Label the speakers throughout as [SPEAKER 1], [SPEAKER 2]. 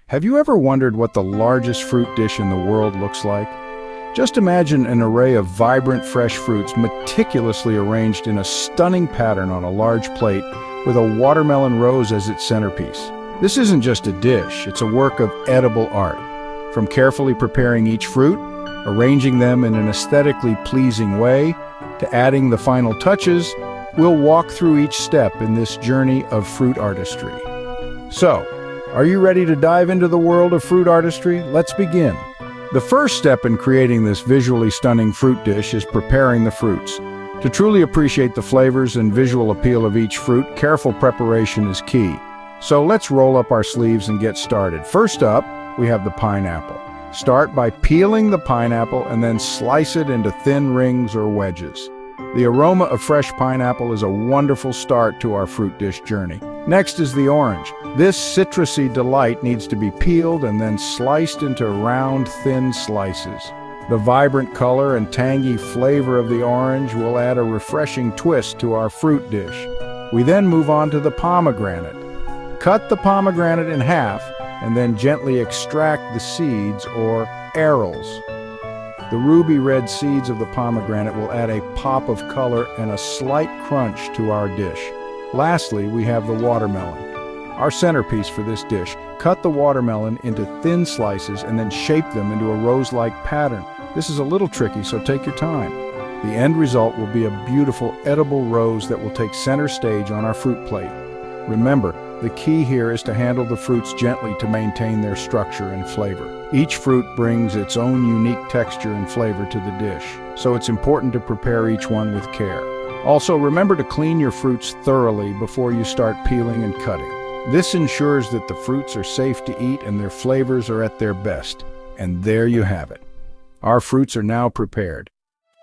[SPEAKER 1] Have you ever wondered what the largest fruit dish in the world looks like? Just imagine an array of vibrant, fresh fruits meticulously arranged in a stunning pattern on a large plate with a watermelon rose as its centerpiece. This isn't just a dish, it's a work of edible art. From carefully preparing each fruit, arranging them in an aesthetically pleasing way, to adding the final touches, we'll walk through each step in this journey of fruit artistry. So, are you ready to dive into the world of fruit artistry? Let's begin. The first step in creating this visually stunning fruit dish is preparing the fruits. To truly appreciate the flavors and visual appeal of each fruit, careful preparation is key. So let's roll up our sleeves and get started. First up, we have the pineapple. Start by peeling the pineapple and then slice it into thin rings or wedges. The aroma of fresh pineapple is a wonderful start to our fruit dish journey. Next is the orange. This citrusy delight needs to be peeled and then sliced into round, thin slices. The vibrant color and tangy flavor of the orange will add a refreshing twist to our fruit dish. We then move on to the pomegranate. Cut the pomegranate in half and then gently extract the seeds or arils. The ruby red seeds of the pomegranate will add a pop of color and a slight crunch to our dish. Lastly, we have the watermelon, our centerpiece for this dish. Cut the watermelon into thin slices and then shape them into a rose-like pattern. This is a little tricky, so take your time. The end result will be a beautiful edible rose that will take center stage on our fruit plate. Remember, the key here is to handle the fruits gently to maintain their structure and flavor. Each fruit brings its own unique texture and flavor to the dish, so it's important to prepare each one with care. Also, remember to clean your fruits thoroughly before you start peeling and cutting. This ensures that the fruits are safe to eat and their flavors are at their best. And there you have it. Our fruits are now prepared.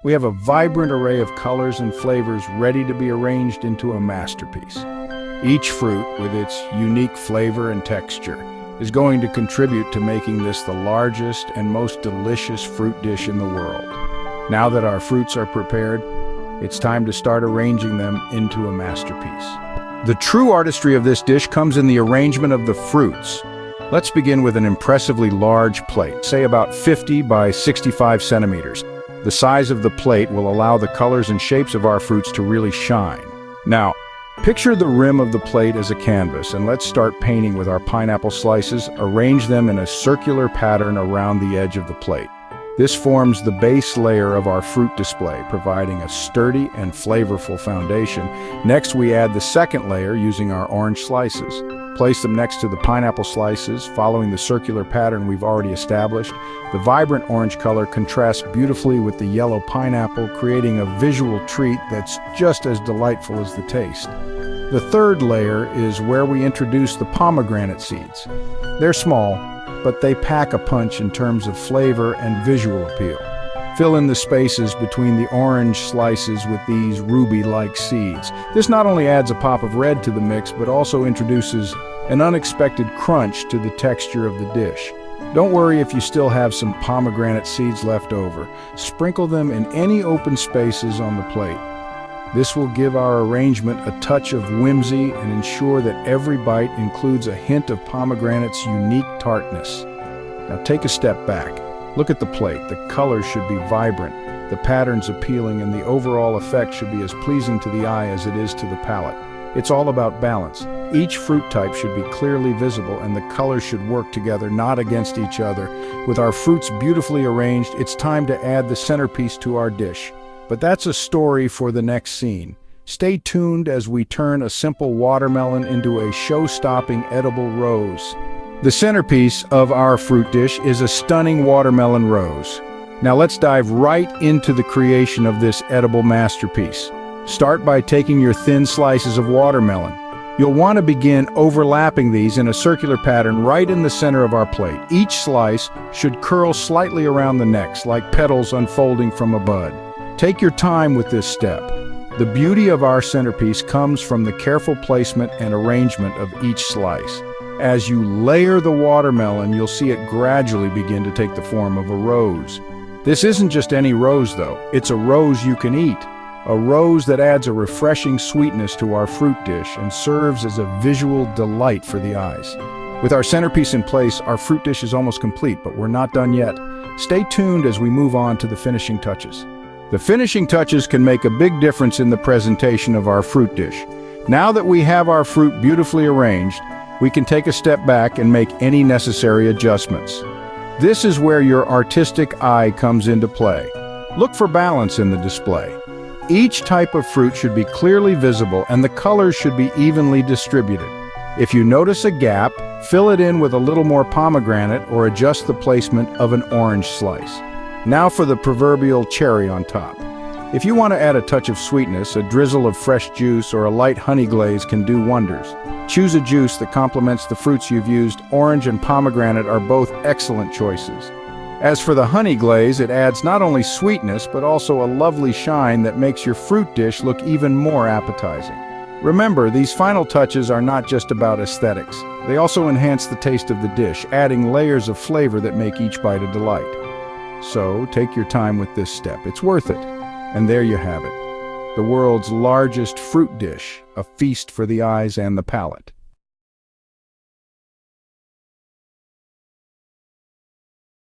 [SPEAKER 1] We have a vibrant array of colors and flavors ready to be arranged into a masterpiece. Each fruit, with its unique flavor and texture, is going to contribute to making this the largest and most delicious fruit dish in the world. Now that our fruits are prepared, it's time to start arranging them into a masterpiece. The true artistry of this dish comes in the arrangement of the fruits. Let's begin with an impressively large plate, say about 50 by 65 centimeters. The size of the plate will allow the colors and shapes of our fruits to really shine. Now, picture the rim of the plate as a canvas, and let's start painting with our pineapple slices. Arrange them in a circular pattern around the edge of the plate. This forms the base layer of our fruit display, providing a sturdy and flavorful foundation. Next, we add the second layer using our orange slices. Place them next to the pineapple slices, following the circular pattern we've already established. The vibrant orange color contrasts beautifully with the yellow pineapple, creating a visual treat that's just as delightful as the taste. The third layer is where we introduce the pomegranate seeds. They're small, but they pack a punch in terms of flavor and visual appeal. Fill in the spaces between the orange slices with these ruby-like seeds. This not only adds a pop of red to the mix, but also introduces an unexpected crunch to the texture of the dish. Don't worry if you still have some pomegranate seeds left over. Sprinkle them in any open spaces on the plate. This will give our arrangement a touch of whimsy and ensure that every bite includes a hint of pomegranate's unique tartness. Now take a step back. Look at the plate. The colors should be vibrant, the patterns appealing, and the overall effect should be as pleasing to the eye as it is to the palate. It's all about balance. Each fruit type should be clearly visible and the colors should work together, not against each other. With our fruits beautifully arranged, it's time to add the centerpiece to our dish. But that's a story for the next scene. Stay tuned as we turn a simple watermelon into a show-stopping edible rose. The centerpiece of our fruit dish is a stunning watermelon rose. Now let's dive right into the creation of this edible masterpiece. Start by taking your thin slices of watermelon. You'll want to begin overlapping these in a circular pattern right in the center of our plate. Each slice should curl slightly around the necks, like petals unfolding from a bud. Take your time with this step. The beauty of our centerpiece comes from the careful placement and arrangement of each slice. As you layer the watermelon, you'll see it gradually begin to take the form of a rose. This isn't just any rose, though. It's a rose you can eat. A rose that adds a refreshing sweetness to our fruit dish and serves as a visual delight for the eyes. With our centerpiece in place, our fruit dish is almost complete, but we're not done yet. Stay tuned as we move on to the finishing touches. The finishing touches can make a big difference in the presentation of our fruit dish. Now that we have our fruit beautifully arranged, we can take a step back and make any necessary adjustments. This is where your artistic eye comes into play. Look for balance in the display. Each type of fruit should be clearly visible and the colors should be evenly distributed. If you notice a gap, fill it in with a little more pomegranate or adjust the placement of an orange slice. Now for the proverbial cherry on top. If you want to add a touch of sweetness, a drizzle of fresh juice or a light honey glaze can do wonders. Choose a juice that complements the fruits you've used. Orange and pomegranate are both excellent choices. As for the honey glaze, it adds not only sweetness but also a lovely shine that makes your fruit dish look even more appetizing. Remember, these final touches are not just about aesthetics. They also enhance the taste of the dish, adding layers of flavor that make each bite a delight. So, take your time with this step. It's worth it. And there you have it. The world's largest fruit dish, a feast for the eyes and the palate.